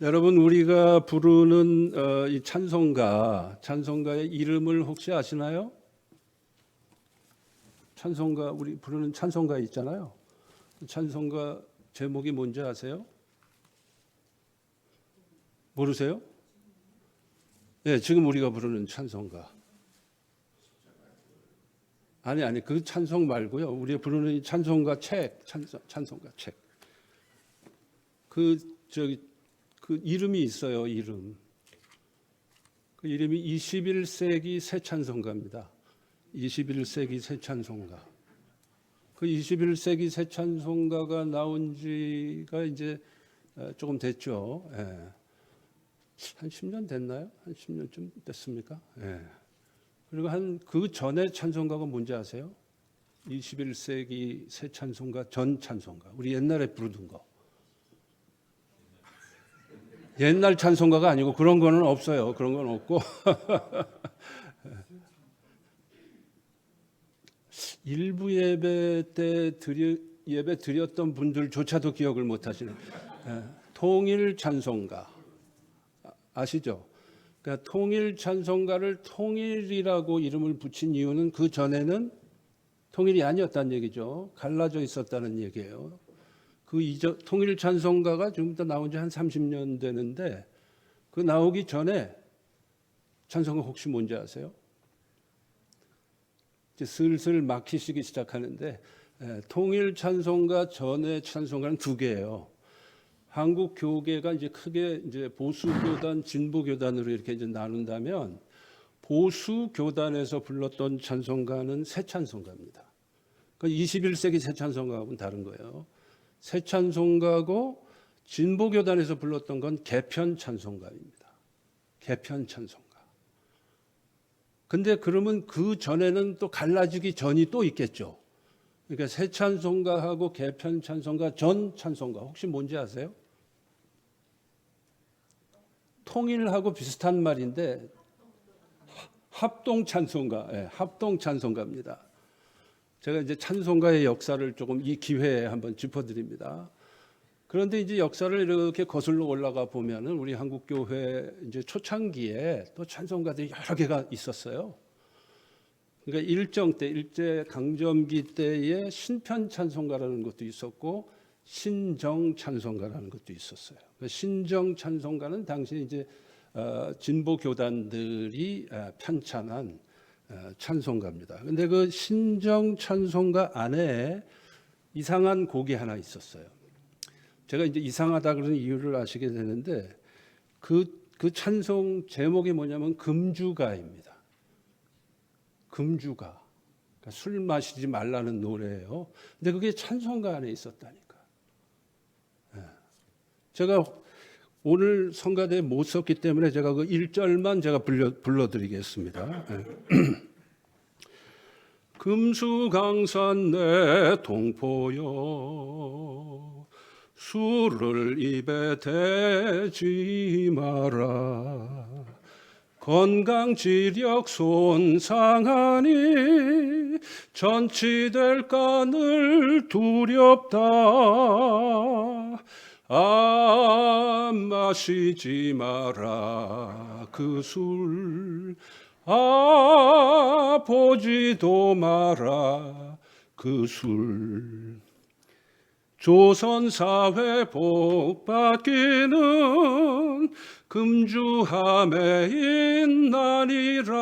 여러분 우리가 부르는 이 찬송가의 이름을 혹시 아시나요? 찬송가 우리 부르는 찬송가 있잖아요. 찬송가 제목이 뭔지 아세요? 모르세요? 네, 지금 우리가 부르는 찬송가. 아니 그 찬송 말고요. 우리가 부르는 이 찬송가 책, 찬송가 책. 그 이름이 있어요. 이름. 그 이름이 21세기 새 찬송가입니다. 21세기 새 찬송가. 그 21세기 새 찬송가가 나온 지가 이제 조금 됐죠. 예. 한 10년 됐나요? 한 10년쯤 됐습니까? 예. 그리고 그 전에 찬송가가 뭔지 아세요? 21세기 새 찬송가 전 찬송가. 우리 옛날에 부르던 거. 옛날 찬송가가 아니고 그런 거는 없어요. 그런 건 없고. 일부 예배 때 예배 드렸던 분들조차도 기억을 못 하시네. 통일 찬송가. 아시죠? 그러니까 통일 찬송가를 통일이라고 이름을 붙인 이유는 그 전에는 통일이 아니었다는 얘기죠. 갈라져 있었다는 얘기예요. 통일 찬송가가 지금부터 나온 지 한 30년 되는데 그 나오기 전에 찬송가 혹시 뭔지 아세요? 이제 슬슬 막히시기 시작하는데 통일 찬송가 전에 찬송가는 두 개예요. 한국 교계가 이제 크게 이제 보수 교단, 진보 교단으로 이렇게 이제 나눈다면 보수 교단에서 불렀던 찬송가는 새 찬송가입니다. 그 21세기 새 찬송가하고는 다른 거예요. 새 찬송가고 진보 교단에서 불렀던 건 개편 찬송가입니다. 개편 찬송가. 근데 그러면 그 전에는 또 갈라지기 전이 또 있겠죠. 그러니까 새 찬송가하고 개편 찬송가 전 찬송가 혹시 뭔지 아세요? 통일하고 비슷한 말인데 합동 찬송가, 합동 찬송가입니다. 제가 이제 찬송가의 역사를 조금 이 기회에 한번 짚어드립니다. 그런데 이제 역사를 이렇게 거슬러 올라가 보면은 우리 한국 교회 이제 초창기에 또 찬송가들이 여러 개가 있었어요. 그러니까 일제 강점기 때에 신편 찬송가라는 것도 있었고 신정 찬송가라는 것도 있었어요. 신정 찬송가는 당시 이제 진보 교단들이 편찬한 찬송가입니다. 그런데 그 신정 찬송가 안에 이상한 곡이 하나 있었어요. 제가 이제 이상하다 그러는 이유를 아시게 되는데 그 찬송 제목이 뭐냐면 금주가입니다. 금주가. 그러니까 술 마시지 말라는 노래예요. 근데 그게 찬송가 안에 있었다니까. 제가 오늘 성가대에 못 썼기 때문에 제가 그 1절만 제가 불러드리겠습니다. 금수강산 내 동포여 술을 입에 대지 마라 건강지력 손상하니 전치될까 늘 두렵다 마시지 마라 그 술 보지도 마라 그 술 조선사회 복받기는 금주함에 있나니라.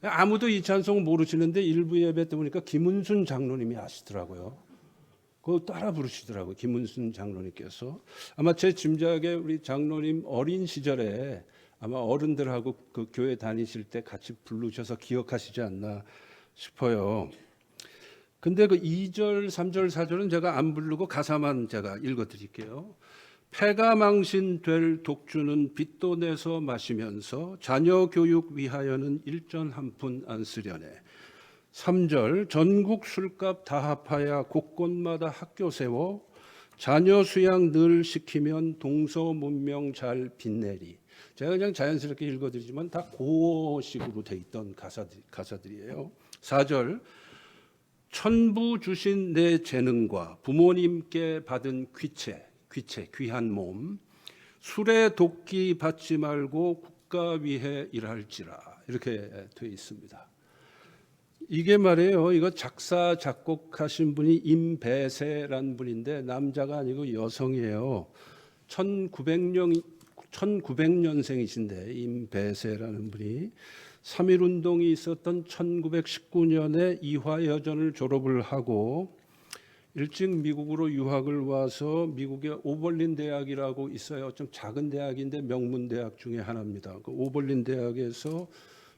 아무도 이 찬송 모르시는데 일부 예배 때 보니까 김은순 장로님이 아시더라고요. 그거 따라 부르시더라고요. 김은순 장로님께서. 아마 제 짐작에 우리 장로님 어린 시절에 아마 어른들하고 그 교회 다니실 때 같이 부르셔서 기억하시지 않나 싶어요. 근데 그 2절, 3절, 4절은 제가 안 부르고 가사만 제가 읽어 드릴게요. 패가 망신될 독주는 빚도 내서 마시면서 자녀 교육 위하여는 일전 한 푼 안 쓰려네. 3절 전국 술값 다 합하여 곳곳마다 학교 세워 자녀 수양 늘 시키면 동서 문명 잘 빛내리. 제가 그냥 자연스럽게 읽어드리지만 다 고식으로 돼 있던 가사들이에요. 4절 천부 주신 내 재능과 부모님께 받은 귀체, 귀체, 귀한 몸. 술에 돕기 받지 말고 국가 위해 일할지라 이렇게 되어 있습니다. 이게 말이에요. 이거 작사 작곡하신 분이 임배세라는 분인데 남자가 아니고 여성이에요. 1900년생이신데 임배세라는 분이 3.1운동이 있었던 1919년에 이화여전을 졸업을 하고 일찍 미국으로 유학을 와서 미국의 오벌린 대학이라고 있어요. 좀 작은 대학인데 명문 대학 중에 하나입니다. 그 오벌린 대학에서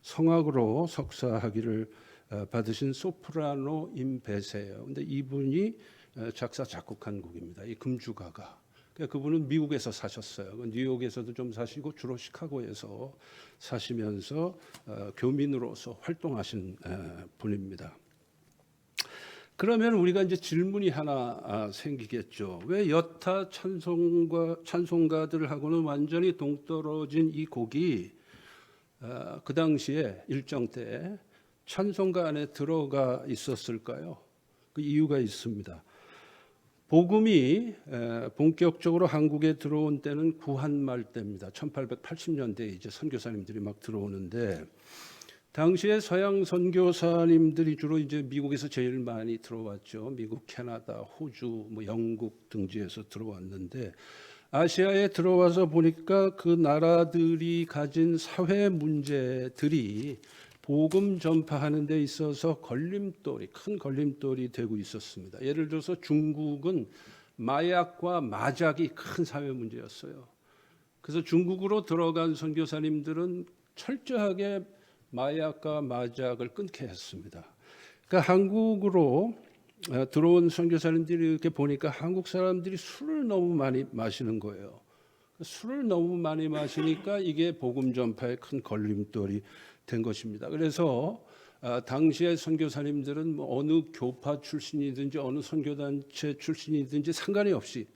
성악으로 석사 학위를 받으신 소프라노 임배세예요. 근데 이분이 작사 작곡한 곡입니다. 이 금주가가. 그분은 미국에서 사셨어요. 뉴욕에서도 좀 사시고 주로 시카고에서 사시면서 교민으로서 활동하신 분입니다. 그러면 우리가 이제 질문이 하나 생기겠죠. 왜 여타 찬송가들하고는 완전히 동떨어진 이 곡이 그 당시에 일정 때 찬송가 안에 들어가 있었을까요? 그 이유가 있습니다. 복음이 본격적으로 한국에 들어온 때는 구한말 때입니다. 1880년대에 이제 선교사님들이 막 들어오는데 당시에 서양 선교사님들이 주로 이제 미국에서 제일 많이 들어왔죠. 미국, 캐나다, 호주, 뭐 영국 등지에서 들어왔는데 아시아에 들어와서 보니까 그 나라들이 가진 사회 문제들이 복음 전파하는 데 있어서 큰 걸림돌이 되고 있었습니다. 예를 들어서 중국은 마약과 마작이 큰 사회 문제였어요. 그래서 중국으로 들어간 선교사님들은 철저하게 마약과 마작을 끊게 했습니다. 그러니까 한국으로 들어온 선교사님들이 이렇게 보니까 한국 사람들이 술을 너무 많이 마시는 거예요. 술을 너무 많이 마시니까 이게 복음 전파에 큰 걸림돌이 된 것입니다. 그래서 당시의 선교사님들은 뭐 어느 교파 출신이든지 어느 선교단체 출신이든지 상관이 없이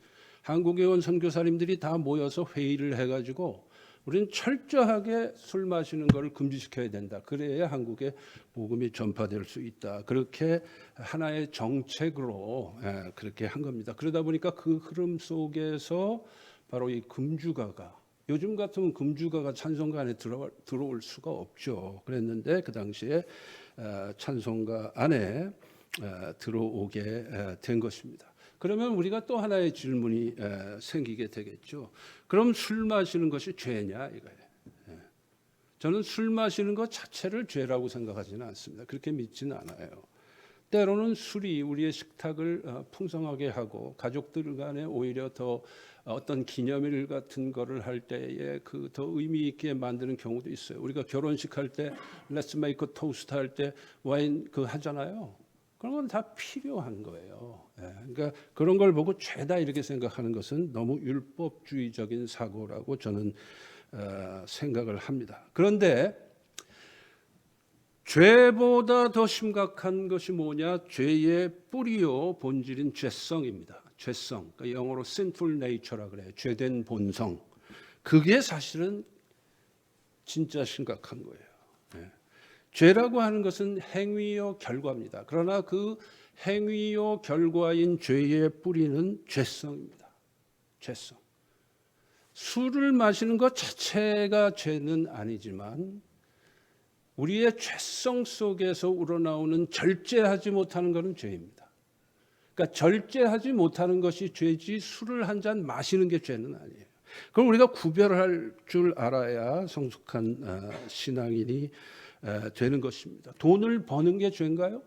한국에 온 선교사님들이 다 모여서 회의를 해가지고 우리는 철저하게 술 마시는 것을 금지시켜야 된다. 그래야 한국에 복음이 전파될 수 있다. 그렇게 하나의 정책으로 그렇게 한 겁니다. 그러다 보니까 그 흐름 속에서 바로 이 금주가가 요즘 같으면 금주가가 찬송가 안에 들어올 수가 없죠. 그랬는데 그 당시에 찬송가 안에 들어오게 된 것입니다. 그러면 우리가 또 하나의 질문이 생기게 되겠죠. 그럼 술 마시는 것이 죄냐 이거예요. 저는 술 마시는 것 자체를 죄라고 생각하지는 않습니다. 그렇게 믿지는 않아요. 때로는 술이 우리의 식탁을 풍성하게 하고 가족들 간에 오히려 더 어떤 기념일 같은 거를 할 때에 그 더 의미 있게 만드는 경우도 있어요. 우리가 결혼식 할 때 Let's make a toast 할 때 와인 그 하잖아요. 그런 건 다 필요한 거예요. 그러니까 그런 걸 보고 죄다 이렇게 생각하는 것은 너무 율법주의적인 사고라고 저는 생각을 합니다. 그런데 죄보다 더 심각한 것이 뭐냐? 죄의 뿌리요 본질인 죄성입니다. 죄성, 그러니까 영어로 sinful nature라 그래요. 죄된 본성. 그게 사실은 진짜 심각한 거예요. 죄라고 하는 것은 행위요 결과입니다. 그러나 그 행위요 결과인 죄의 뿌리는 죄성입니다. 죄성. 술을 마시는 것 자체가 죄는 아니지만 우리의 죄성 속에서 우러나오는 절제하지 못하는 것은 죄입니다. 그러니까 절제하지 못하는 것이 죄지 술을 한 잔 마시는 게 죄는 아니에요. 그럼 우리가 구별할 줄 알아야 성숙한 신앙인이 되는 것입니다. 돈을 버는 게 죄인가요?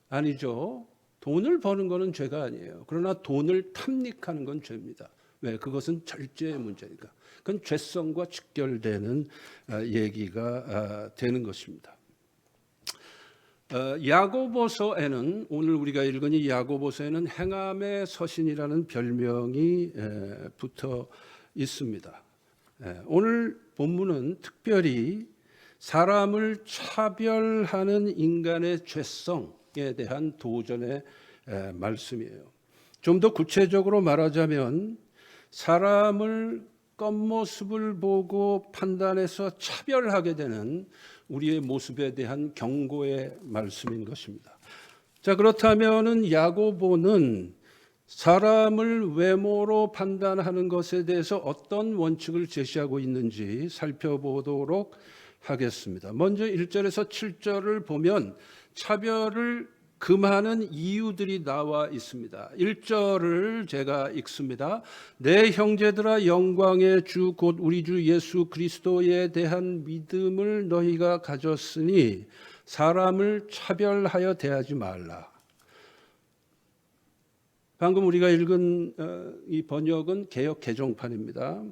아니죠. 돈을 버는 것은 죄가 아니에요. 그러나 돈을 탐닉하는 건 죄입니다. 왜? 그것은 절제의 문제니까. 그건 죄성과 직결되는 얘기가 되는 것입니다. 야고보서에는 오늘 우리가 읽은 이 야고보서에는 행함의 서신이라는 별명이 붙어 있습니다. 오늘 본문은 특별히 사람을 차별하는 인간의 죄성에 대한 도전의 말씀이에요. 좀 더 구체적으로 말하자면 사람을 겉모습을 보고 판단해서 차별하게 되는 우리의 모습에 대한 경고의 말씀인 것입니다. 자, 그렇다면은 야고보는 사람을 외모로 판단하는 것에 대해서 어떤 원칙을 제시하고 있는지 살펴보도록 하겠습니다. 먼저 1절에서 7절을 보면 차별을 금하는 이유들이 나와 있습니다. 1절을 제가 읽습니다. 내 형제들아, 영광의 주 곧 우리 주 예수 그리스도에 대한 믿음을 너희가 가졌으니 사람을 차별하여 대하지 말라. 방금 우리가 읽은 이 번역은 개역 개정판입니다.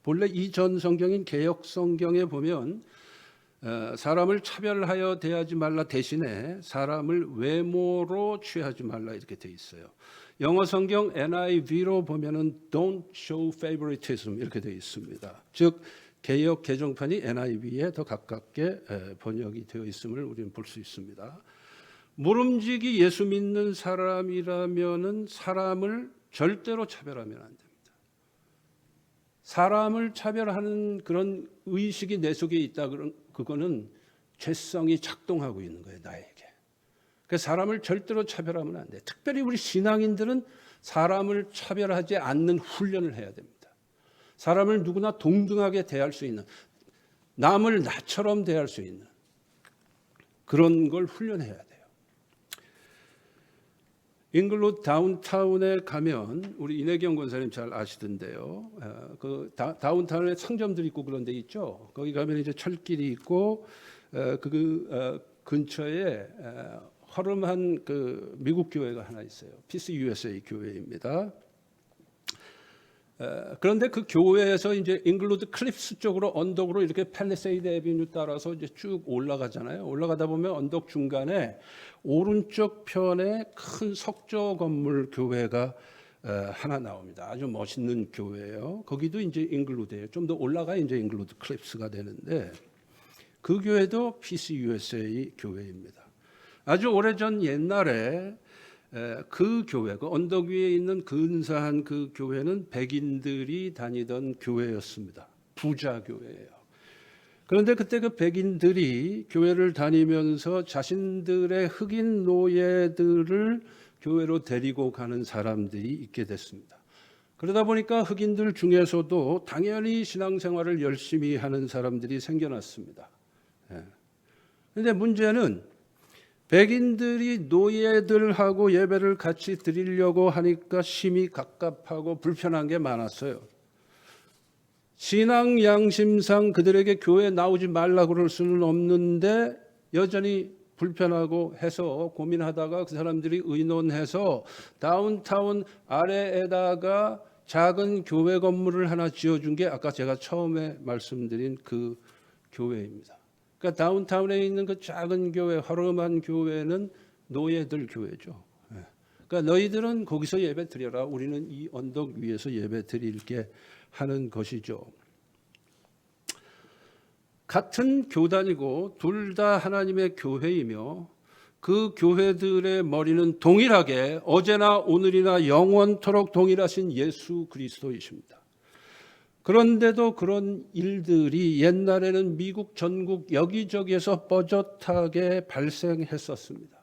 본래 이전 성경인 개역 성경에 보면 사람을 차별하여 대하지 말라 대신에 사람을 외모로 취하지 말라 이렇게 돼 있어요. 영어 성경 NIV로 보면은 Don't show favoritism 이렇게 돼 있습니다. 즉 개역 개정판이 NIV에 더 가깝게 번역이 되어 있음을 우리는 볼 수 있습니다. 모름지기 예수 믿는 사람이라면은 사람을 절대로 차별하면 안 됩니다. 사람을 차별하는 그런 의식이 내 속에 있다 그거는 죄성이 작동하고 있는 거예요, 나에게. 그러니까 사람을 절대로 차별하면 안 돼. 특별히 우리 신앙인들은 사람을 차별하지 않는 훈련을 해야 됩니다. 사람을 누구나 동등하게 대할 수 있는, 남을 나처럼 대할 수 있는 그런 걸 훈련해야 돼요. 잉글로 다운타운에 가면 우리 이내경 권사님 잘 아시던데요. 그 다운타운에 상점들 있고 그런 데 있죠. 거기 가면 이제 철길이 있고 그 근처에 허름한 그 미국 교회가 하나 있어요. 피스 USA 교회입니다. 그런데 그 교회에서 이제 잉글로드 클립스 쪽으로 언덕으로 이렇게 팰리세이드 애비뉴 따라서 이제 쭉 올라가잖아요. 올라가다 보면 언덕 중간에 오른쪽 편에 큰 석조 건물 교회가 하나 나옵니다. 아주 멋있는 교회예요. 거기도 이제 잉글로드예요. 좀 더 올라가 이제 잉글로드 클립스가 되는데 그 교회도 피스 USA 교회입니다. 아주 오래전 옛날에 그 교회, 그 언덕 위에 있는 근사한 그 교회는 백인들이 다니던 교회였습니다. 부자 교회예요. 그런데 그때 그 백인들이 교회를 다니면서 자신들의 흑인 노예들을 교회로 데리고 가는 사람들이 있게 됐습니다. 그러다 보니까 흑인들 중에서도 당연히 신앙생활을 열심히 하는 사람들이 생겨났습니다. 그런데 문제는 백인들이 노예들하고 예배를 같이 드리려고 하니까 심히 갑갑하고 불편한 게 많았어요. 신앙 양심상 그들에게 교회에 나오지 말라 그럴 수는 없는데 여전히 불편하고 해서 고민하다가 그 사람들이 의논해서 다운타운 아래에다가 작은 교회 건물을 하나 지어준 게 아까 제가 처음에 말씀드린 그 교회입니다. 그러니까 다운타운에 있는 그 작은 교회, 허름한 교회는 노예들 교회죠. 그러니까 너희들은 거기서 예배 드려라. 우리는 이 언덕 위에서 예배 드릴게 하는 것이죠. 같은 교단이고 둘 다 하나님의 교회이며 그 교회들의 머리는 동일하게 어제나 오늘이나 영원토록 동일하신 예수 그리스도이십니다. 그런데도 그런 일들이 옛날에는 미국 전국 여기저기에서 뻐젓하게 발생했었습니다.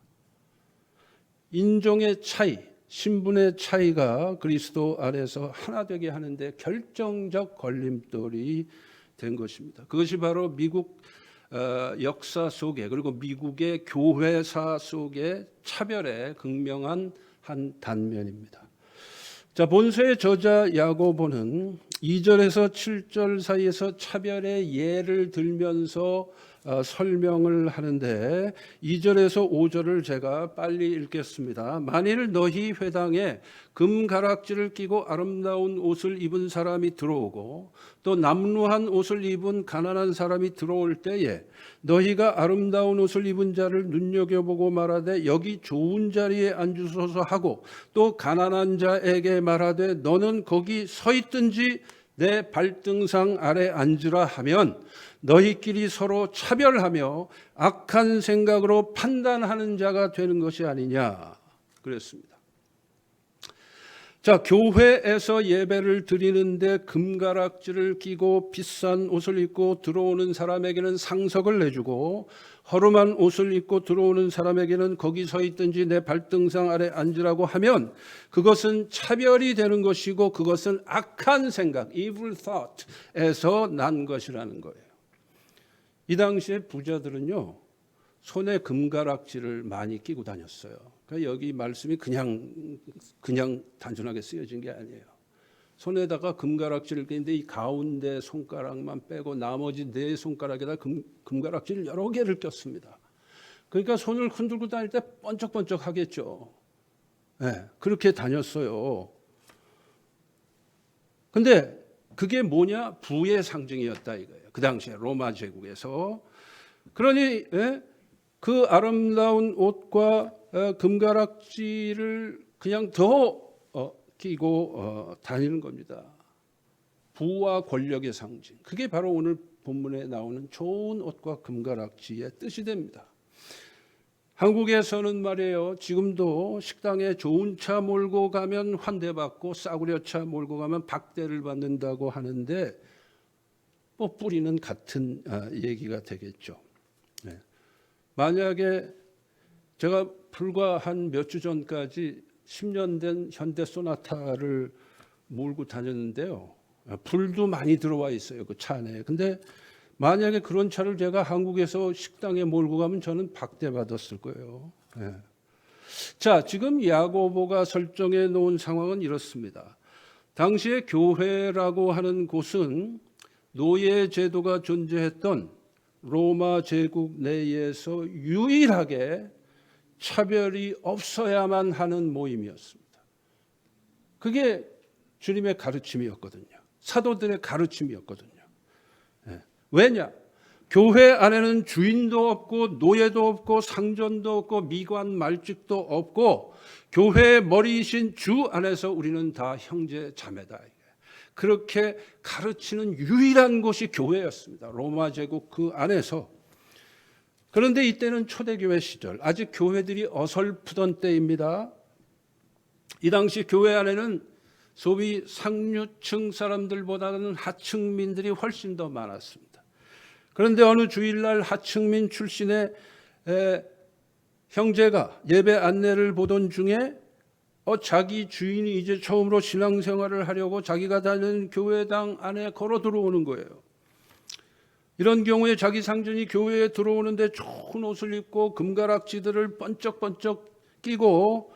인종의 차이, 신분의 차이가 그리스도 안에서 하나 되게 하는데 결정적 걸림돌이 된 것입니다. 그것이 바로 미국 역사 속에 그리고 미국의 교회사 속에 차별의 극명한 한 단면입니다. 자, 본서의 저자 야고보는 2절에서 7절 사이에서 차별의 예를 들면서 설명을 하는데 2절에서 5절을 제가 빨리 읽겠습니다. 만일 너희 회당에 금가락지를 끼고 아름다운 옷을 입은 사람이 들어오고 또 남루한 옷을 입은 가난한 사람이 들어올 때에 너희가 아름다운 옷을 입은 자를 눈여겨보고 말하되 여기 좋은 자리에 앉으소서 하고 또 가난한 자에게 말하되 너는 거기 서 있든지 내 발등상 아래 앉으라 하면 너희끼리 서로 차별하며 악한 생각으로 판단하는 자가 되는 것이 아니냐 그랬습니다. 자, 교회에서 예배를 드리는데 금가락지를 끼고 비싼 옷을 입고 들어오는 사람에게는 상석을 내주고 허름한 옷을 입고 들어오는 사람에게는 거기 서 있든지 내 발등상 아래 앉으라고 하면 그것은 차별이 되는 것이고 그것은 악한 생각, evil thought에서 난 것이라는 거예요. 이 당시에 부자들은요, 손에 금가락지를 많이 끼고 다녔어요. 그러니까 여기 말씀이 그냥 단순하게 쓰여진 게 아니에요. 손에다가 금가락지를 끼는데 이 가운데 손가락만 빼고 나머지 네 손가락에다 금가락지를 여러 개를 꼈습니다. 그러니까 손을 흔들고 다닐 때 번쩍번쩍 하겠죠. 네, 그렇게 다녔어요. 근데 그게 뭐냐? 부의 상징이었다 이거예요. 그 당시에 로마 제국에서. 그러니 그 아름다운 옷과 금가락지를 그냥 더 끼고 다니는 겁니다. 부와 권력의 상징. 그게 바로 오늘 본문에 나오는 좋은 옷과 금가락지의 뜻이 됩니다. 한국에서는 말이에요. 지금도 식당에 좋은 차 몰고 가면 환대받고 싸구려 차 몰고 가면 박대를 받는다고 하는데 뭐 뿌리는 같은 얘기가 되겠죠. 네. 만약에 제가 불과 한 몇 주 전까지 10년 된 현대 소나타를 몰고 다녔는데요. 불도 많이 들어와 있어요. 그 차 안에. 근데 만약에 그런 차를 제가 한국에서 식당에 몰고 가면 저는 박대받았을 거예요. 네. 자, 지금 야고보가 설정해 놓은 상황은 이렇습니다. 당시에 교회라고 하는 곳은 노예 제도가 존재했던 로마 제국 내에서 유일하게 차별이 없어야만 하는 모임이었습니다. 그게 주님의 가르침이었거든요. 사도들의 가르침이었거든요. 왜냐? 교회 안에는 주인도 없고 노예도 없고 상전도 없고 미관 말직도 없고 교회의 머리이신 주 안에서 우리는 다 형제 자매다. 그렇게 가르치는 유일한 곳이 교회였습니다. 로마 제국 그 안에서. 그런데 이때는 초대교회 시절, 아직 교회들이 어설프던 때입니다. 이 당시 교회 안에는 소위 상류층 사람들보다는 하층민들이 훨씬 더 많았습니다. 그런데 어느 주일날 하층민 출신의 형제가 예배 안내를 보던 중에 자기 주인이 이제 처음으로 신앙생활을 하려고 자기가 다니는 교회당 안에 걸어 들어오는 거예요. 이런 경우에 자기 상전이 교회에 들어오는데 좋은 옷을 입고 금가락지들을 번쩍번쩍 끼고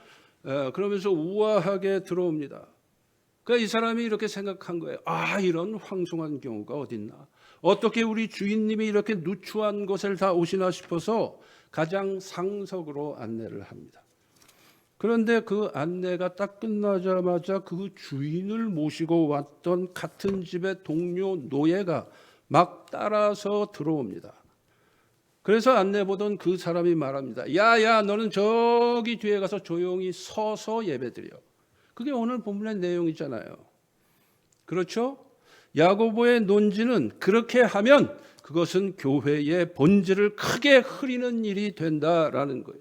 그러면서 우아하게 들어옵니다. 그러니까 이 사람이 이렇게 생각한 거예요. 이런 황송한 경우가 어딨나. 어떻게 우리 주인님이 이렇게 누추한 곳을 다 오시나 싶어서 가장 상석으로 안내를 합니다. 그런데 그 안내가 딱 끝나자마자 그 주인을 모시고 왔던 같은 집의 동료 노예가 막 따라서 들어옵니다. 그래서 안내 보던 그 사람이 말합니다. 야야, 너는 저기 뒤에 가서 조용히 서서 예배드려. 그게 오늘 본문의 내용이잖아요. 그렇죠? 야고보의 논지는 그렇게 하면 그것은 교회의 본질을 크게 흐리는 일이 된다라는 거예요.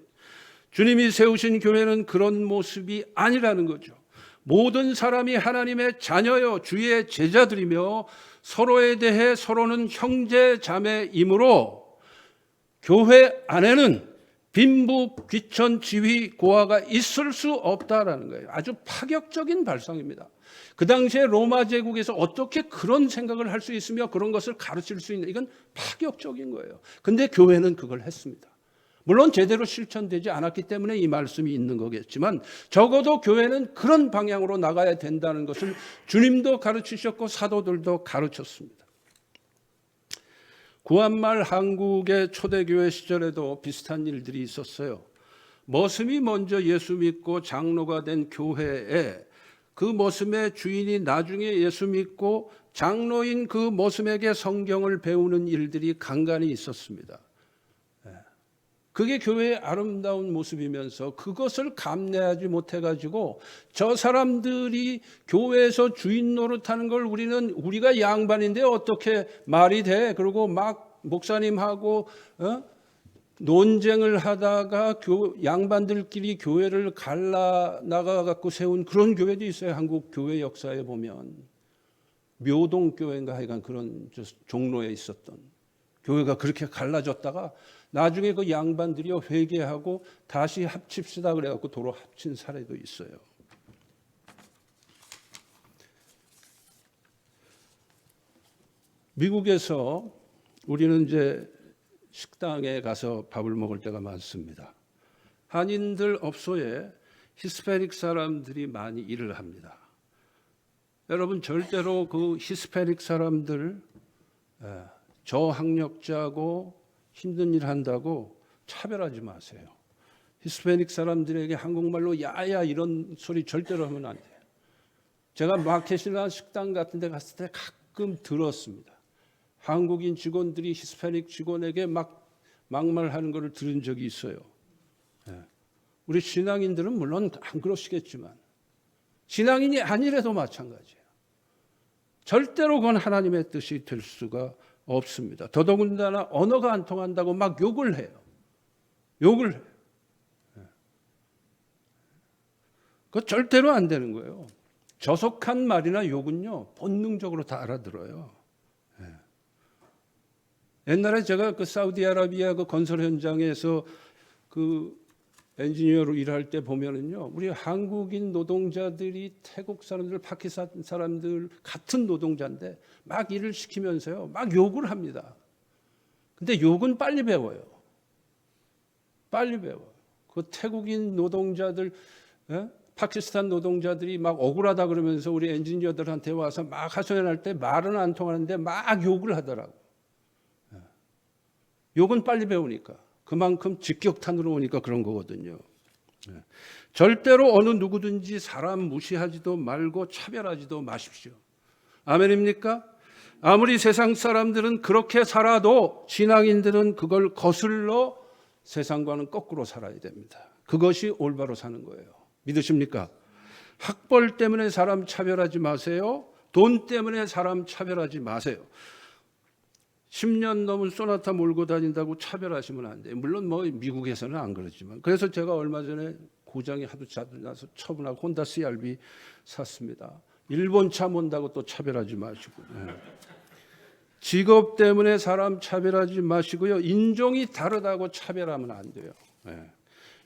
주님이 세우신 교회는 그런 모습이 아니라는 거죠. 모든 사람이 하나님의 자녀요 주의 제자들이며 서로에 대해 서로는 형제 자매이므로 교회 안에는 빈부, 귀천, 지위, 고하가 있을 수 없다라는 거예요. 아주 파격적인 발상입니다. 그 당시에 로마 제국에서 어떻게 그런 생각을 할 수 있으며 그런 것을 가르칠 수 있는, 이건 파격적인 거예요. 근데 교회는 그걸 했습니다. 물론 제대로 실천되지 않았기 때문에 이 말씀이 있는 거겠지만 적어도 교회는 그런 방향으로 나가야 된다는 것을 주님도 가르치셨고 사도들도 가르쳤습니다. 구한말 한국의 초대교회 시절에도 비슷한 일들이 있었어요. 머슴이 먼저 예수 믿고 장로가 된 교회에 그 머슴의 주인이 나중에 예수 믿고 장로인 그 머슴에게 성경을 배우는 일들이 간간히 있었습니다. 그게 교회의 아름다운 모습이면서 그것을 감내하지 못해가지고 저 사람들이 교회에서 주인 노릇하는 걸 우리가 양반인데 어떻게 말이 돼? 그리고 막 목사님하고 논쟁을 하다가 양반들끼리 교회를 갈라나가갖고 세운 그런 교회도 있어요. 한국 교회 역사에 보면. 묘동교회인가 하여간 그런 종로에 있었던 교회가 그렇게 갈라졌다가 나중에 그 양반들이요 회개하고 다시 합칩시다 그래갖고 도로 합친 사례도 있어요. 미국에서 우리는 이제 식당에 가서 밥을 먹을 때가 많습니다. 한인들 업소에 히스패닉 사람들이 많이 일을 합니다. 여러분 절대로 그 히스패닉 사람들 저학력자고 힘든 일 한다고 차별하지 마세요. 히스패닉 사람들에게 한국말로 야야 이런 소리 절대로 하면 안 돼요. 제가 마켓이나 식당 같은 데 갔을 때 가끔 들었습니다. 한국인 직원들이 히스패닉 직원에게 막말하는 것을 들은 적이 있어요. 우리 신앙인들은 물론 안 그러시겠지만 신앙인이 아니래도 마찬가지예요. 절대로 그건 하나님의 뜻이 될 수가 없습니다. 더더군다나 언어가 안 통한다고 막 욕을 해요. 욕을 해요. 그거 절대로 안 되는 거예요. 저속한 말이나 욕은요 본능적으로 다 알아들어요. 옛날에 제가 그 사우디아라비아 그 건설 현장에서 그 엔지니어로 일할 때 보면은요, 우리 한국인 노동자들이 태국 사람들, 파키스탄 사람들 같은 노동자인데 막 일을 시키면서요, 막 욕을 합니다. 근데 욕은 빨리 배워요. 빨리 배워요. 그 태국인 노동자들, 파키스탄 노동자들이 막 억울하다 그러면서 우리 엔지니어들한테 와서 막 하소연할 때 말은 안 통하는데 막 욕을 하더라고. 욕은 빨리 배우니까. 그만큼 직격탄으로 오니까 그런 거거든요. 절대로 어느 누구든지 사람 무시하지도 말고 차별하지도 마십시오. 아멘입니까? 아무리 세상 사람들은 그렇게 살아도 신앙인들은 그걸 거슬러 세상과는 거꾸로 살아야 됩니다. 그것이 올바로 사는 거예요. 믿으십니까? 학벌 때문에 사람 차별하지 마세요. 돈 때문에 사람 차별하지 마세요. 10년 넘은 소나타 몰고 다닌다고 차별하시면 안 돼요. 물론 뭐 미국에서는 안 그렇지만. 그래서 제가 얼마 전에 고장이 하도 나서 처분하고 혼다 CR-V 샀습니다. 일본 차 몬다고 또 차별하지 마시고. 직업 때문에 사람 차별하지 마시고요. 인종이 다르다고 차별하면 안 돼요.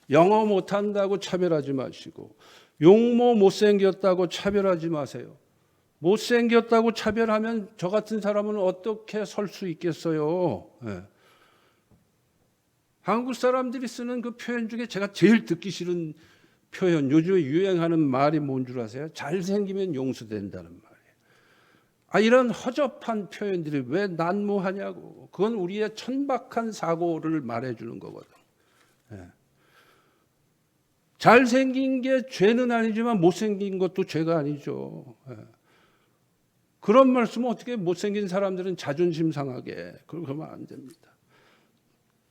영어 못한다고 차별하지 마시고, 용모 못생겼다고 차별하지 마세요. 못생겼다고 차별하면 저 같은 사람은 어떻게 설 수 있겠어요? 한국 사람들이 쓰는 그 표현 중에 제가 제일 듣기 싫은 표현, 요즘에 유행하는 말이 뭔 줄 아세요? 잘생기면 용서된다는 말이에요. 이런 허접한 표현들이 왜 난무하냐고. 그건 우리의 천박한 사고를 말해주는 거거든. 잘생긴 게 죄는 아니지만 못생긴 것도 죄가 아니죠. 그런 말씀은 어떻게 못생긴 사람들은 자존심 상하게 그러면 안 됩니다.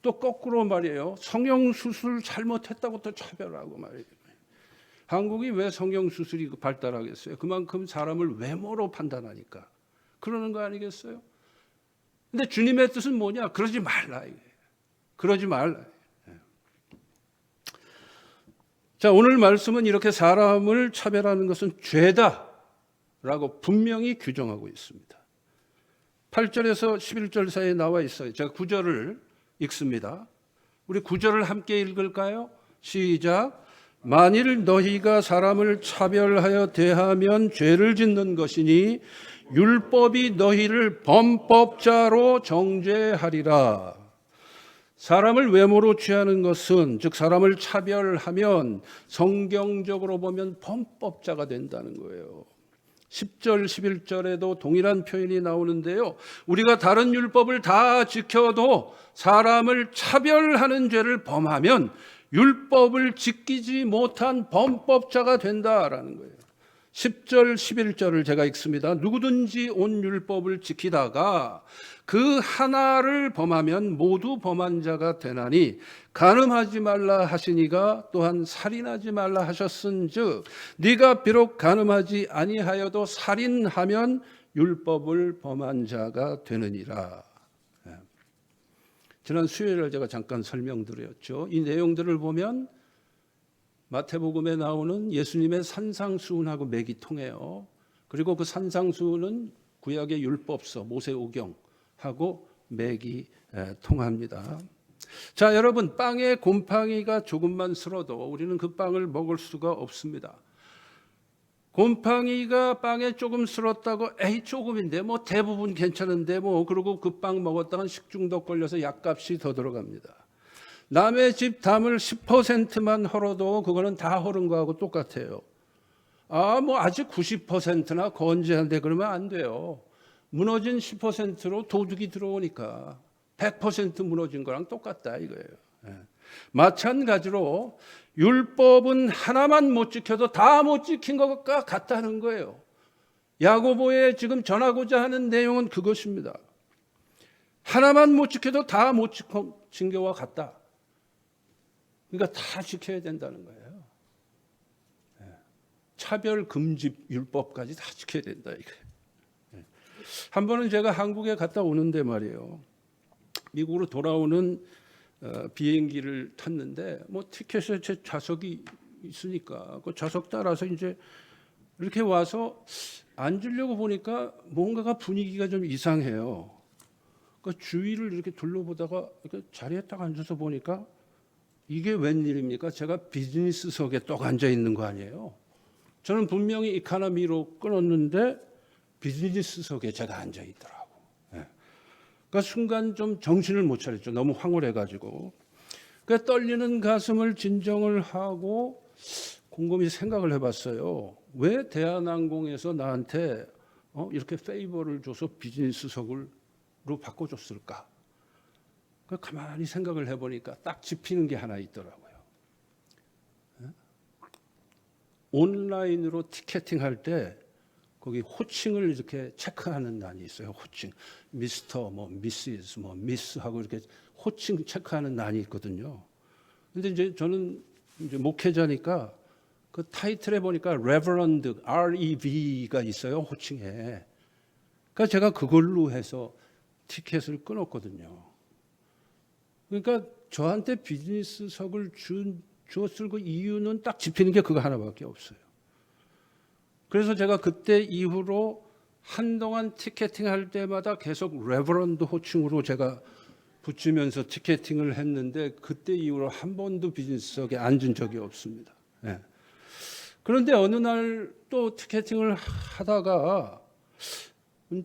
또 거꾸로 말이에요. 성형수술 잘못했다고 또 차별하고 말이에요. 한국이 왜 성형수술이 발달하겠어요? 그만큼 사람을 외모로 판단하니까 그러는 거 아니겠어요? 근데 주님의 뜻은 뭐냐? 그러지 말라. 그러지 말라. 자, 오늘 말씀은 이렇게 사람을 차별하는 것은 죄다 라고 분명히 규정하고 있습니다. 8절에서 11절 사이에 나와 있어요. 제가 9절을 읽습니다. 우리 9절을 함께 읽을까요? 시작. 만일 너희가 사람을 차별하여 대하면 죄를 짓는 것이니 율법이 너희를 범법자로 정죄하리라. 사람을 외모로 취하는 것은, 즉 사람을 차별하면 성경적으로 보면 범법자가 된다는 거예요. 10절, 11절에도 동일한 표현이 나오는데요. 우리가 다른 율법을 다 지켜도 사람을 차별하는 죄를 범하면 율법을 지키지 못한 범법자가 된다라는 거예요. 10절, 11절을 제가 읽습니다. 누구든지 온 율법을 지키다가 그 하나를 범하면 모두 범한 자가 되나니 간음하지 말라 하시니가 또한 살인하지 말라 하셨은즉 네가 비록 간음하지 아니하여도 살인하면 율법을 범한 자가 되느니라. 지난 수요일에 제가 잠깐 설명드렸죠. 이 내용들을 보면 마태복음에 나오는 예수님의 산상수훈하고 맥이 통해요. 그리고 그 산상수훈은 구약의 율법서 모세오경하고 맥이 통합니다. 자, 여러분, 빵에 곰팡이가 조금만 슬어도 우리는 그 빵을 먹을 수가 없습니다. 곰팡이가 빵에 조금 슬었다고 에이 조금인데 뭐 대부분 괜찮은데 뭐 그러고 그 빵 먹었다간 식중독 걸려서 약값이 더 들어갑니다. 남의 집 담을 10%만 헐어도 그거는 다 헐은 거하고 똑같아요. 아, 뭐 아직 90%나 건재한데 그러면 안 돼요. 무너진 10%로 도둑이 들어오니까 100% 무너진 거랑 똑같다 이거예요. 예. 마찬가지로 율법은 하나만 못 지켜도 다 못 지킨 것과 같다는 거예요. 야고보에 지금 전하고자 하는 내용은 그것입니다. 하나만 못 지켜도 다 못 지킨 것과 같다. 그러니까 다 지켜야 된다는 거예요. 차별 금지 율법까지 다 지켜야 된다 이거예요. 한 번은 제가 한국에 갔다 오는데 말이에요. 미국으로 돌아오는 비행기를 탔는데 뭐 티켓에 제 좌석이 있으니까 그 좌석 따라서 이제 이렇게 와서 앉으려고 보니까 뭔가가 분위기가 좀 이상해요. 그 주위를 이렇게 둘러보다가 이렇게 자리에 딱 앉아서 보니까 이게 웬일입니까? 제가 비즈니스석에 똑 앉아 있는 거 아니에요? 저는 분명히 이카노미로 끊었는데 비즈니스석에 제가 앉아 있더라고. 그러니까 순간 좀 정신을 못 차렸죠. 너무 황홀해가지고. 그러니까 떨리는 가슴을 진정을 하고 곰곰이 생각을 해봤어요. 왜 대한항공에서 나한테 이렇게 페이버를 줘서 비즈니스석으로 바꿔줬을까? 가만히 생각을 해보니까 딱 짚히는 게 하나 있더라고요. 온라인으로 티켓팅 할 때 거기 호칭을 이렇게 체크하는 난이 있어요. 호칭, 미스터, 뭐 미시스, 뭐 미스하고 이렇게 호칭 체크하는 난이 있거든요. 근데 이제 저는 이제 목회자니까 그 타이틀에 보니까 레버런드, REV가 있어요. 호칭에. 그러니까 제가 그걸로 해서 티켓을 끊었거든요. 그러니까 저한테 비즈니스석을 주었을 그 이유는 딱 짚히는 게 그거 하나밖에 없어요. 그래서 제가 그때 이후로 한동안 티켓팅 할 때마다 계속 레버런드 호칭으로 제가 붙이면서 티켓팅을 했는데 그때 이후로 한 번도 비즈니스석에 앉은 적이 없습니다. 예. 그런데 어느 날 또 티켓팅을 하다가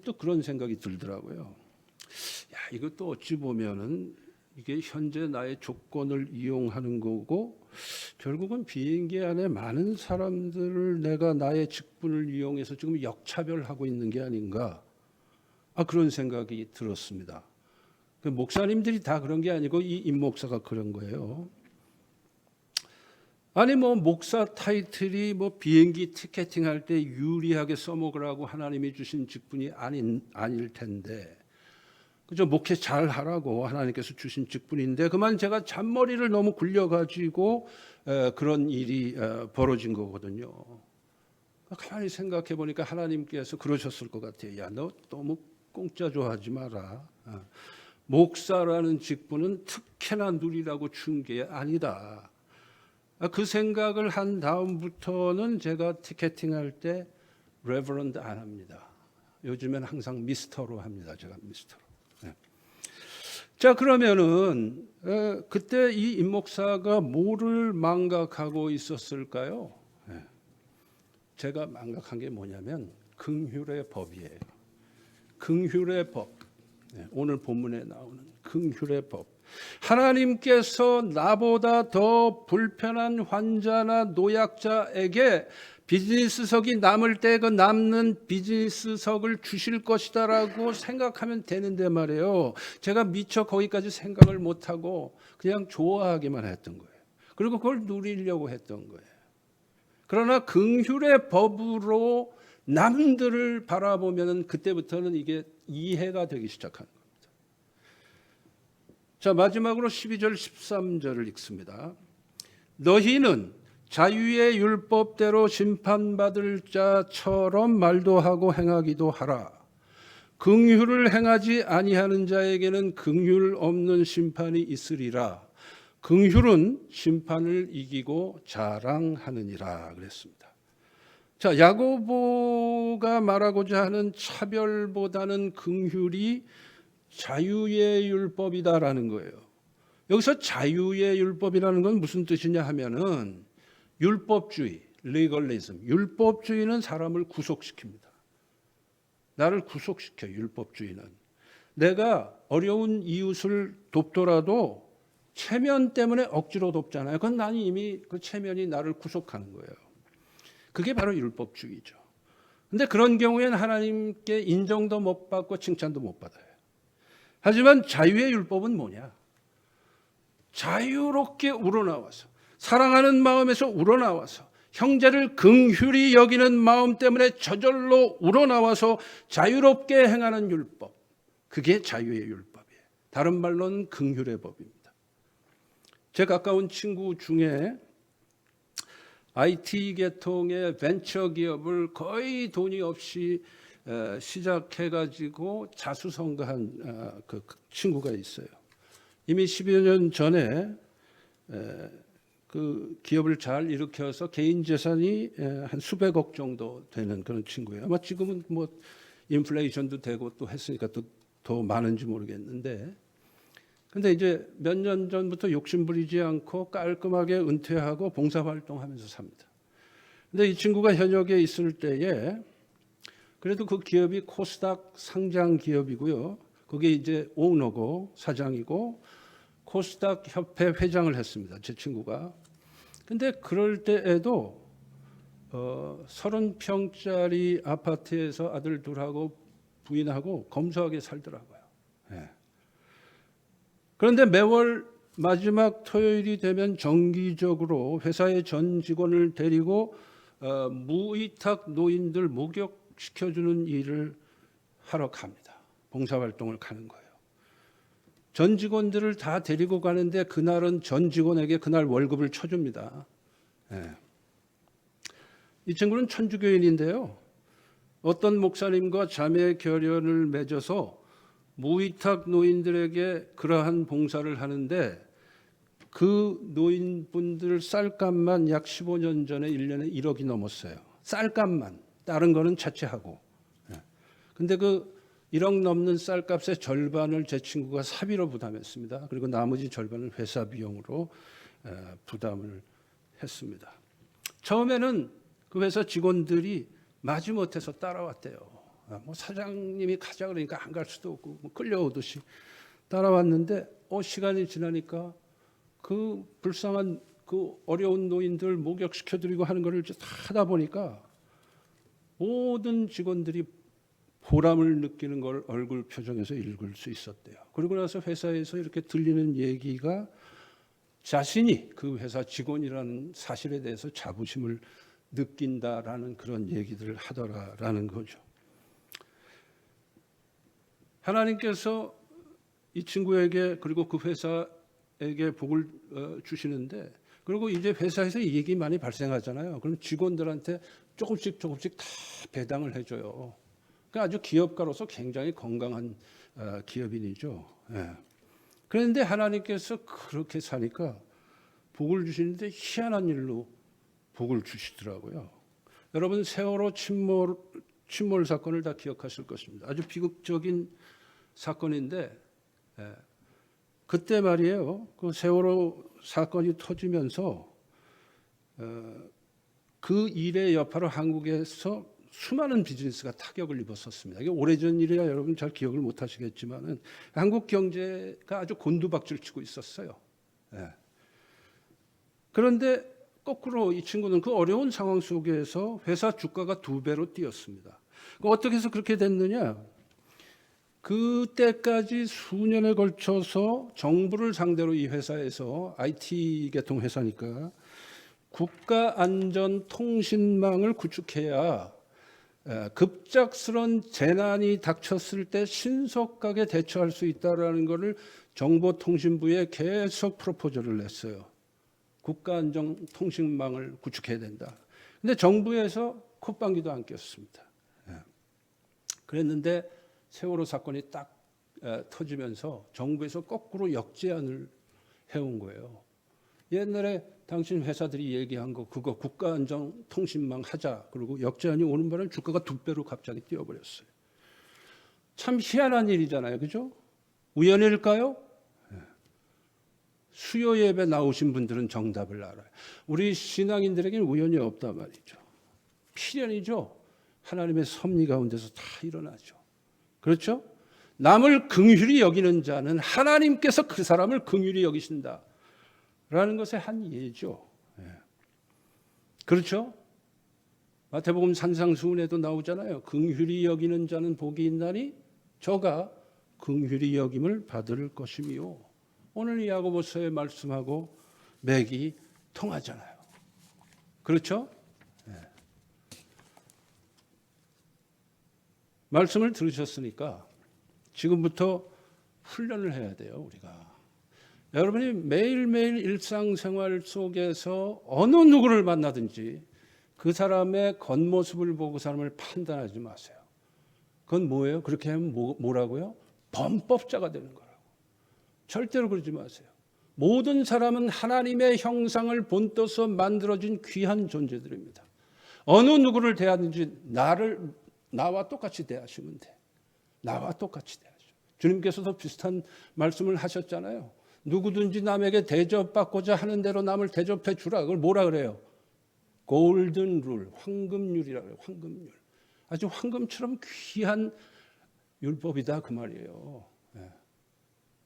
또 그런 생각이 들더라고요. 야, 이것도 어찌 보면은 이게 현재 나의 조건을 이용하는 거고 결국은 비행기 안에 많은 사람들을 내가 나의 직분을 이용해서 지금 역차별하고 있는 게 아닌가. 그런 생각이 들었습니다. 그 목사님들이 다 그런 게 아니고 이 임 목사가 그런 거예요. 아니 뭐 목사 타이틀이 뭐 비행기 티켓팅 할 때 유리하게 써먹으라고 하나님이 주신 직분이 아닐 텐데 그저 목회 잘 하라고 하나님께서 주신 직분인데 그만 제가 잔머리를 너무 굴려가지고 그런 일이 벌어진 거거든요. 가만히 생각해 보니까 하나님께서 그러셨을 것 같아요. 야, 너 너무 공짜 좋아하지 마라. 목사라는 직분은 특혜나 누리라고 준 게 아니다. 그 생각을 한 다음부터는 제가 티켓팅할 때 레버런드 안 합니다. 요즘엔 항상 미스터로 합니다. 제가 미스터로. 자, 그러면은 그때 이 임 목사가 뭐를 망각하고 있었을까요? 제가 망각한 게 뭐냐면 긍휼의 법이에요. 긍휼의 법. 오늘 본문에 나오는 긍휼의 법. 하나님께서 나보다 더 불편한 환자나 노약자에게 비즈니스석이 남을 때 그 남는 비즈니스석을 주실 것이다라고 생각하면 되는데 말이에요. 제가 미처 거기까지 생각을 못하고 그냥 좋아하기만 했던 거예요. 그리고 그걸 누리려고 했던 거예요. 그러나 긍휼의 법으로 남들을 바라보면 그때부터는 이게 이해가 되기 시작하는 겁니다. 자, 마지막으로 12절 13절을 읽습니다. 너희는 자유의 율법대로 심판받을 자처럼 말도 하고 행하기도 하라. 긍휼을 행하지 아니하는 자에게는 긍휼 없는 심판이 있으리라. 긍휼은 심판을 이기고 자랑하느니라 그랬습니다. 자, 야고보가 말하고자 하는 차별보다는 긍휼이 자유의 율법이다라는 거예요. 여기서 자유의 율법이라는 건 무슨 뜻이냐 하면은 율법주의, legalism. 율법주의는 사람을 구속시킵니다. 나를 구속시켜 율법주의는. 내가 어려운 이웃을 돕더라도 체면 때문에 억지로 돕잖아요. 그건 나는 이미 그 체면이 나를 구속하는 거예요. 그게 바로 율법주의죠. 근데 그런 경우에는 하나님께 인정도 못 받고 칭찬도 못 받아요. 하지만 자유의 율법은 뭐냐? 자유롭게 우러나와서 사랑하는 마음에서 우러나와서 형제를 긍휼히 여기는 마음 때문에 저절로 우러나와서 자유롭게 행하는 율법. 그게 자유의 율법이에요. 다른 말로는 긍휼의 법입니다. 제 가까운 친구 중에 IT 계통의 벤처 기업을 거의 돈이 없이 시작해가지고 자수성가한 그 친구가 있어요. 이미 10여 년 전에 그 기업을 잘 일으켜서 개인 재산이 한 수백억 정도 되는 그런 친구예요. 아마 지금은 뭐 인플레이션도 되고 또 했으니까 또 더 많은지 모르겠는데, 근데 이제 몇 년 전부터 욕심 부리지 않고 깔끔하게 은퇴하고 봉사활동하면서 삽니다. 근데 이 친구가 현역에 있을 때에 그래도 그 기업이 코스닥 상장 기업이고요. 그게 이제 오너고 사장이고 코스닥 협회 회장을 했습니다. 제 친구가. 근데 그럴 때에도 30평짜리 아파트에서 아들 둘하고 부인하고 검소하게 살더라고요. 예. 그런데 매월 마지막 토요일이 되면 정기적으로 회사의 전 직원을 데리고 무위탁 노인들 목욕시켜주는 일을 하러 갑니다. 봉사활동을 가는 거예요. 전 직원들을 다 데리고 가는데 그날은 전 직원에게 그날 월급을 쳐줍니다. 예. 이 친구는 천주교인인데요. 어떤 목사님과 자매 결연을 맺어서 무위탁 노인들에게 그러한 봉사를 하는데 그 노인분들 쌀값만 약 15년 전에 1년에 1억이 넘었어요. 쌀값만. 다른 거는 차치하고. 근데 그 1억 넘는 쌀값의 절반을 제 친구가 사비로 부담했습니다. 그리고 나머지 절반을 회사 비용으로 부담을 했습니다. 처음에는 그 회사 직원들이 마지못해서 따라왔대요. 뭐 사장님이 가자 그러니까 안 갈 수도 없고 뭐 끌려오듯이 따라왔는데 시간이 지나니까 그 불쌍한 그 어려운 노인들 목욕시켜드리고 하는 거를 다 하다 보니까 모든 직원들이 보람을 느끼는 걸 얼굴 표정에서 읽을 수 있었대요. 그리고 나서 회사에서 이렇게 들리는 얘기가 자신이 그 회사 직원이라는 사실에 대해서 자부심을 느낀다라는 그런 얘기들을 하더라라는 거죠. 하나님께서 이 친구에게 그리고 그 회사에게 복을 주시는데, 그리고 이제 회사에서 이 얘기 많이 발생하잖아요. 그럼 직원들한테 조금씩 다 배당을 해줘요. 그러니까 아주 기업가로서 굉장히 건강한 기업인이죠. 예. 그런데 하나님께서 그렇게 사니까 복을 주시는데 희한한 일로 복을 주시더라고요. 여러분 세월호 침몰 사건을 다 기억하실 것입니다. 아주 비극적인 사건인데 그때 말이에요. 그 세월호 사건이 터지면서 그 일의 여파로 한국에서 수많은 비즈니스가 타격을 입었었습니다. 이게 오래전 일이라 여러분 잘 기억을 못 하시겠지만은 한국 경제가 아주 곤두박질 치고 있었어요. 그런데 거꾸로 이 친구는 그 어려운 상황 속에서 회사 주가가 2배로 뛰었습니다. 어떻게 해서 그렇게 됐느냐? 그때까지 수년에 걸쳐서 정부를 상대로 이 회사에서 IT 계통 회사니까 국가안전통신망을 구축해야 급작스런 재난이 닥쳤을 때 신속하게 대처할 수 있다라는 것을 정보통신부에 계속 프로포즈를 냈어요. 국가안전통신망을 구축해야 된다. 근데 정부에서 콧방귀도 안 꼈습니다. 그랬는데 세월호 사건이 딱 터지면서 정부에서 거꾸로 역제안을 해온 거예요. 옛날에 당신 회사들이 얘기한 거 그거 국가안전통신망 하자. 그리고 역제안이 오는 바람에 주가가 2배로 갑자기 뛰어버렸어요. 참 희한한 일이잖아요. 그죠? 우연일까요? 수요 예배 나오신 분들은 정답을 알아요. 우리 신앙인들에게는 우연이 없단 말이죠. 필연이죠. 하나님의 섭리 가운데서 다 일어나죠. 그렇죠? 남을 긍휼히 여기는 자는 하나님께서 그 사람을 긍휼히 여기신다라는 것의 한 예죠. 그렇죠? 마태복음 산상수훈에도 나오잖아요. 긍휼히 여기는 자는 복이 있나니 저가 긍휼히 여김을 받을 것이미요. 오늘 이 야고보서의 말씀하고 맥이 통하잖아요. 그렇죠? 말씀을 들으셨으니까 지금부터 훈련을 해야 돼요, 우리가. 여러분이 매일매일 일상생활 속에서 어느 누구를 만나든지 그 사람의 겉모습을 보고 사람을 판단하지 마세요. 그건 뭐예요? 그렇게 하면 뭐라고요? 범법자가 되는 거라고. 절대로 그러지 마세요. 모든 사람은 하나님의 형상을 본떠서 만들어진 귀한 존재들입니다. 어느 누구를 대하든지 나와 똑같이 대하시면 돼. 나와 똑같이 대하시오. 주님께서도 비슷한 말씀을 하셨잖아요. 누구든지 남에게 대접받고자 하는 대로 남을 대접해 주라. 그걸 뭐라 그래요? 골든 룰, 황금률이라고 해요. 황금률. 아주 황금처럼 귀한 율법이다 그 말이에요.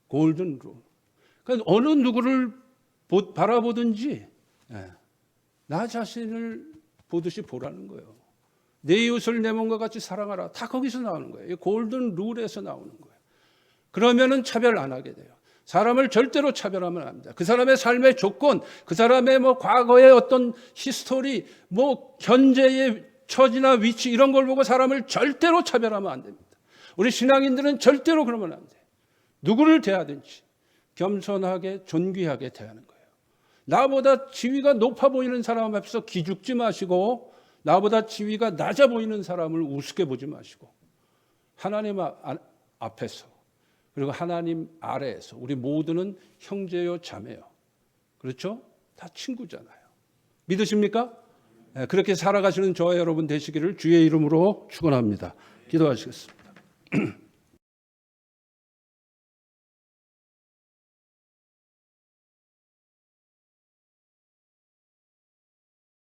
골든 룰. 그러니까 어느 누구를 바라보든지 나 자신을 보듯이 보라는 거예요. 내 이웃을 내 몸과 같이 사랑하라. 다 거기서 나오는 거예요. 골든 룰에서 나오는 거예요. 그러면은 차별 안 하게 돼요. 사람을 절대로 차별하면 안 됩니다. 그 사람의 삶의 조건, 그 사람의 과거의 어떤 히스토리, 현재의 처지나 위치 이런 걸 보고 사람을 절대로 차별하면 안 됩니다. 우리 신앙인들은 절대로 그러면 안 돼요. 누구를 대하든지 겸손하게 존귀하게 대하는 거예요. 나보다 지위가 높아 보이는 사람 앞에서 기죽지 마시고 나보다 지위가 낮아 보이는 사람을 우습게 보지 마시고 하나님 앞에서 그리고 하나님 아래에서 우리 모두는 형제요 자매요. 그렇죠? 다 친구잖아요. 믿으십니까? 그렇게 살아가시는 저와 여러분 되시기를 주의 이름으로 축원합니다. 기도하시겠습니다.